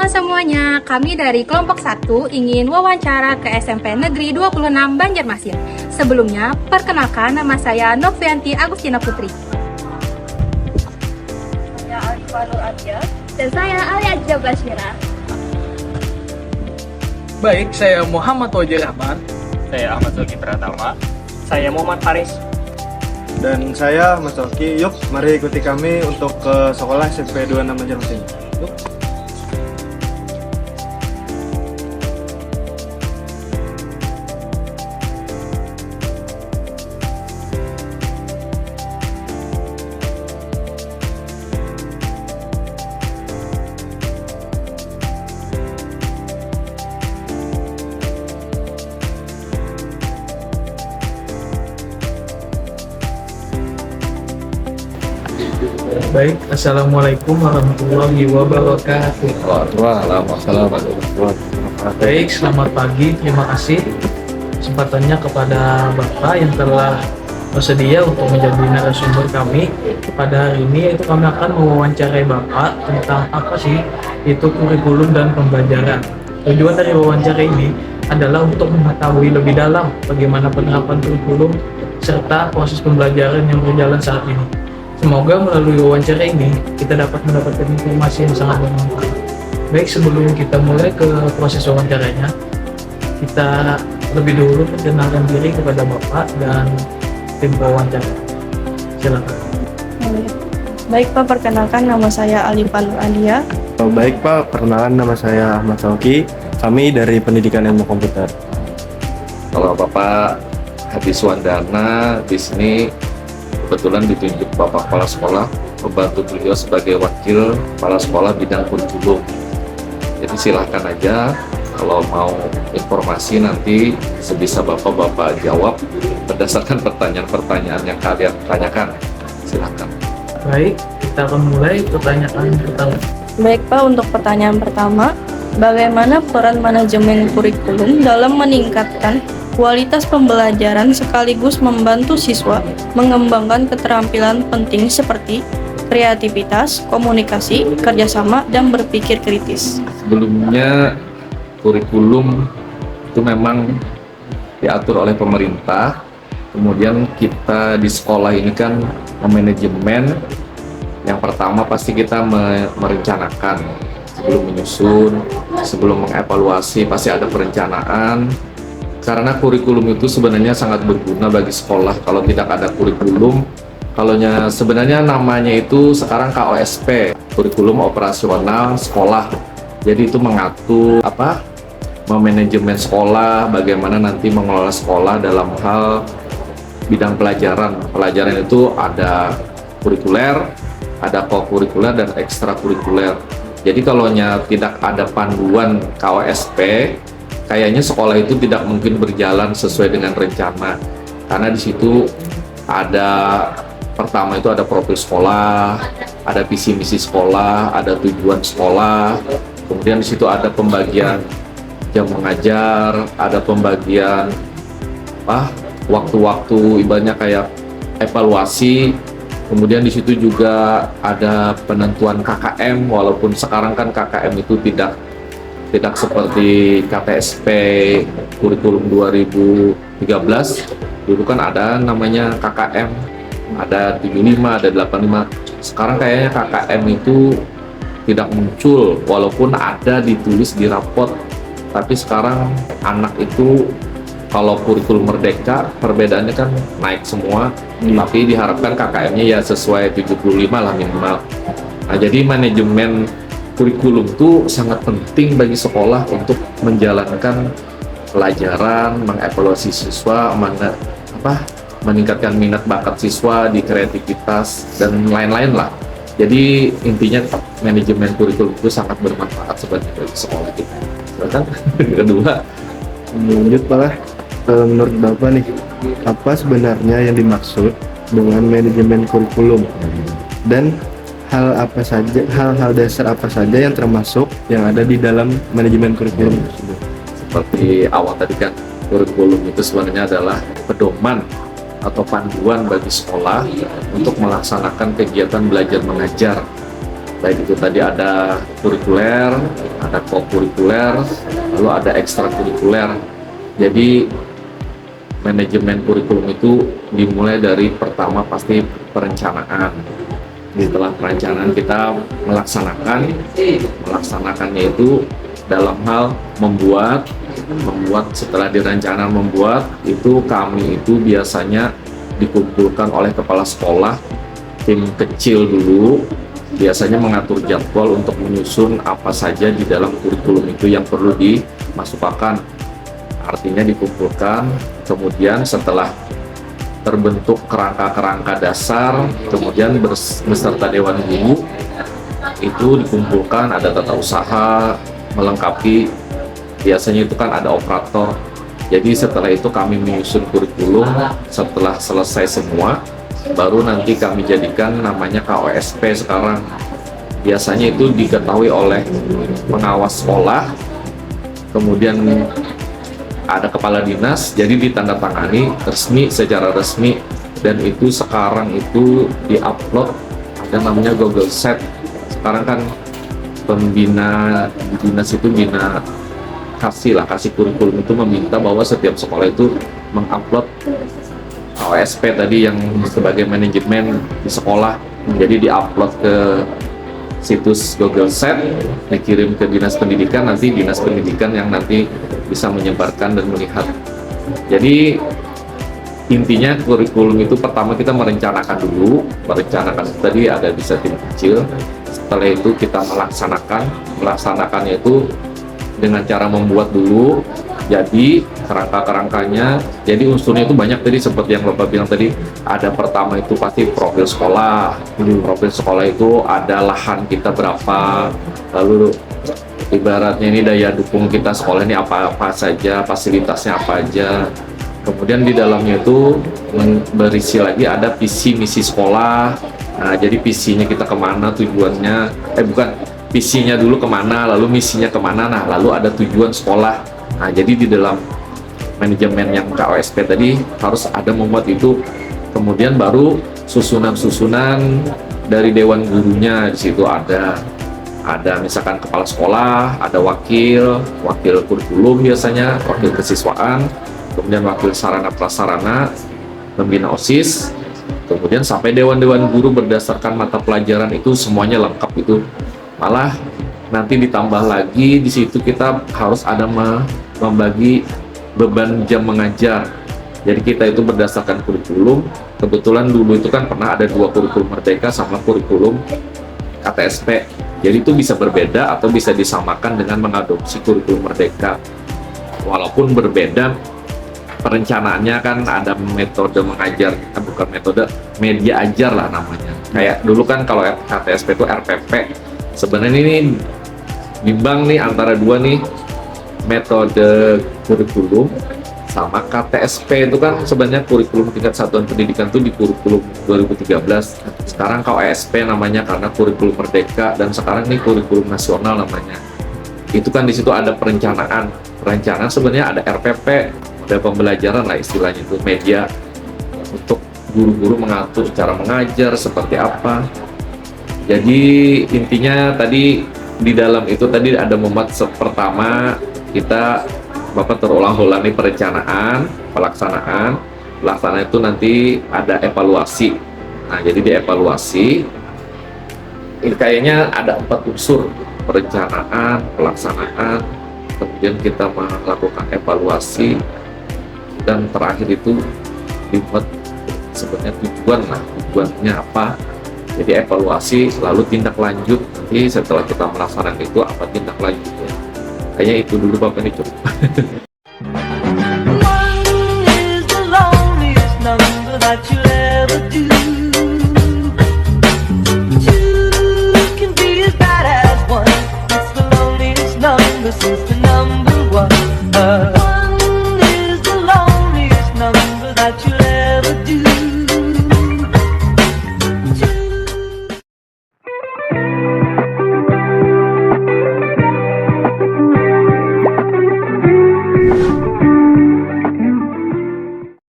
Halo semuanya, kami dari kelompok 1 ingin wawancara ke SMP Negeri 26 Banjarmasin. Sebelumnya, perkenalkan nama saya Novianti Agustina Putri. Saya Alifah Nur Adia. Dan saya Alia Jabasyira. Baik, saya Muhammad Wajir Rahman. Saya Ahmad Zulki Pratama. Saya Muhammad Faris. Dan saya Mas Oki. Yuk, mari ikuti kami untuk ke sekolah SMP 26 Banjarmasin. Yuk. Baik, Assalamualaikum warahmatullahi wabarakatuh. Waalaikumsalam warahmatullahi wabarakatuh. Baik, selamat pagi. Terima kasih kesempatannya kepada Bapak yang telah bersedia untuk menjadi narasumber kami. Pada hari ini itu kami akan mewawancarai Bapak tentang apa sih itu kurikulum dan pembelajaran. Tujuan dari wawancara ini adalah untuk mengetahui lebih dalam bagaimana penerapan kurikulum serta proses pembelajaran yang berjalan saat ini. Semoga melalui wawancara ini kita dapat mendapatkan informasi yang sangat bermanfaat. Baik, sebelum kita mulai ke proses wawancaranya, kita lebih dulu perkenalkan diri kepada Bapak dan tim wawancara. Silakan. Baik Pak, perkenalkan nama saya Alifah Nur Adia. Baik Pak, perkenalan nama saya Ahmad Zulki. Kami dari Pendidikan Ilmu Komputer. Kalau Bapak Hadis Wandana di sini kebetulan ditunjuk Bapak Kepala Sekolah membantu beliau sebagai wakil kepala sekolah bidang kurikulum. Jadi silahkan aja kalau mau informasi nanti sebisa Bapak jawab berdasarkan pertanyaan-pertanyaan yang kalian tanyakan. Silahkan. Baik, kita akan mulai pertanyaan pertama. Baik Pak, untuk pertanyaan pertama, bagaimana peran manajemen kurikulum dalam meningkatkan kualitas pembelajaran sekaligus membantu siswa mengembangkan keterampilan penting seperti kreativitas, komunikasi, kerjasama, dan berpikir kritis? Sebelumnya kurikulum itu memang diatur oleh pemerintah. Kemudian kita di sekolah ini kan memanajemen. Yang pertama pasti kita merencanakan sebelum menyusun, sebelum mengevaluasi pasti ada perencanaan. Karena kurikulum itu sebenarnya sangat berguna bagi sekolah. Kalau tidak ada kurikulum, sebenarnya namanya itu sekarang KOSP, kurikulum operasional sekolah. Jadi itu mengatur memanajemen sekolah, bagaimana nanti mengelola sekolah dalam hal bidang pelajaran. Pelajaran itu ada kurikuler, ada kokurikuler dan ekstrakurikuler. Jadi kalau tidak ada panduan KOSP, kayaknya sekolah itu tidak mungkin berjalan sesuai dengan rencana. Karena di situ pertama itu ada profil sekolah, ada visi misi sekolah, ada tujuan sekolah. Kemudian di situ ada pembagian jam mengajar, ada pembagian waktu-waktu, ibaratnya kayak evaluasi. Kemudian di situ juga ada penentuan KKM, walaupun sekarang kan KKM itu tidak seperti KTSP kurikulum 2013. Dulu kan ada namanya KKM, ada 75, ada 85. Sekarang kayaknya KKM itu tidak muncul, walaupun ada ditulis di rapot. Tapi sekarang anak itu kalau kurikulum merdeka perbedaannya kan naik semua, tapi diharapkan KKM-nya ya sesuai 75 lah minimal. Nah, jadi manajemen kurikulum itu sangat penting bagi sekolah untuk menjalankan pelajaran, mengevaluasi siswa, meningkatkan minat bakat siswa di kreativitas dan lain-lain lah. Jadi intinya manajemen kurikulum itu sangat bermanfaat sebenarnya bagi sekolah kita. Silakan. Kedua, Lanjut Pak, menurut Bapak nih, apa sebenarnya yang dimaksud dengan manajemen kurikulum? Dan hal-hal dasar apa saja yang termasuk yang ada di dalam manajemen kurikulum tersebut? Seperti awal tadi kan, kurikulum itu sebenarnya adalah pedoman atau panduan bagi sekolah untuk melaksanakan kegiatan belajar mengajar. Baik itu tadi ada kurikuler, ada ada kokurikuler, lalu ada ekstrakurikuler. Jadi manajemen kurikulum itu dimulai dari pertama pasti perencanaan. Setelah perencanaan kita melaksanakannya itu dalam hal membuat setelah direncanakan membuat itu kami itu biasanya dikumpulkan oleh kepala sekolah, tim kecil dulu biasanya mengatur jadwal untuk menyusun apa saja di dalam kurikulum itu yang perlu dimasukkan. Artinya dikumpulkan, kemudian setelah terbentuk kerangka-kerangka dasar, kemudian beserta Dewan Guru itu dikumpulkan, ada tata usaha melengkapi, biasanya itu kan ada operator. Jadi setelah itu kami menyusun kurikulum, setelah selesai semua baru nanti kami jadikan namanya KOSP sekarang. Biasanya itu diketahui oleh pengawas sekolah, kemudian ada kepala dinas, jadi ditandatangani resmi, secara resmi, dan itu sekarang itu diupload, ada namanya Google Sheet. Sekarang kan pembina dinas itu kasih kurikulum itu meminta bahwa setiap sekolah itu mengupload OSP tadi yang sebagai manajemen di sekolah, jadi diupload ke situs Google Sheet, dikirim ke dinas pendidikan, nanti dinas pendidikan yang nanti bisa menyebarkan dan melihat. Jadi intinya kurikulum itu pertama kita merencanakan tadi ada bisa tim kecil, setelah itu kita melaksanakannya itu dengan cara membuat dulu, jadi kerangka-kerangkanya, jadi unsurnya itu banyak tadi seperti yang Bapak bilang tadi, ada pertama itu pasti profil sekolah. Profil sekolah itu ada lahan kita berapa, lalu ibaratnya ini daya dukung kita sekolah ini apa saja, fasilitasnya apa aja. Kemudian di dalamnya itu berisi lagi ada visi misi sekolah. Nah, jadi visinya kita kemana, tujuannya, visinya dulu kemana, lalu misinya kemana, nah lalu ada tujuan sekolah. Nah, jadi di dalam manajemen yang KOSP tadi harus ada membuat itu, kemudian baru susunan-susunan dari dewan gurunya. Di situ ada misalkan kepala sekolah, ada wakil kurikulum biasanya, wakil kesiswaan, kemudian wakil sarana prasarana, pembina OSIS, kemudian sampai dewan-dewan guru berdasarkan mata pelajaran itu semuanya lengkap itu. Malah nanti ditambah lagi di situ kita harus ada membagi beban jam mengajar. Jadi kita itu berdasarkan kurikulum. Kebetulan dulu itu kan pernah ada 2 kurikulum Merdeka sama kurikulum KTSP. Jadi itu bisa berbeda atau bisa disamakan dengan mengadopsi kurikulum Merdeka. Walaupun berbeda perencanaannya, kan ada metode mengajar, bukan metode, media ajar lah namanya. Kayak dulu kan kalau KTSP itu RPP. Sebenarnya ini bimbang nih antara dua nih, metode kurikulum sama KTSP itu kan sebenarnya kurikulum tingkat satuan pendidikan itu di kurikulum 2013. Sekarang KOSP namanya karena kurikulum Merdeka, dan sekarang ini kurikulum nasional namanya. Itu kan di situ ada perencanaan sebenarnya ada RPP, ada pembelajaran lah istilahnya, itu media untuk guru-guru mengatur cara mengajar seperti apa. Jadi intinya tadi di dalam itu tadi ada membuat pertama kita Bapak terulang-ulang nih perencanaan, pelaksanaan itu nanti ada evaluasi. Nah, jadi dievaluasi ini kayaknya ada 4 unsur: perencanaan, pelaksanaan, kemudian kita melakukan evaluasi, dan terakhir itu dibuat sebenarnya tujuannya apa. Jadi evaluasi lalu tindak lanjut, nanti setelah kita melaksanakan itu apa tindak lanjutnya. Kayaknya itu dulu Bapak, ini cukup. One is the loneliest number that you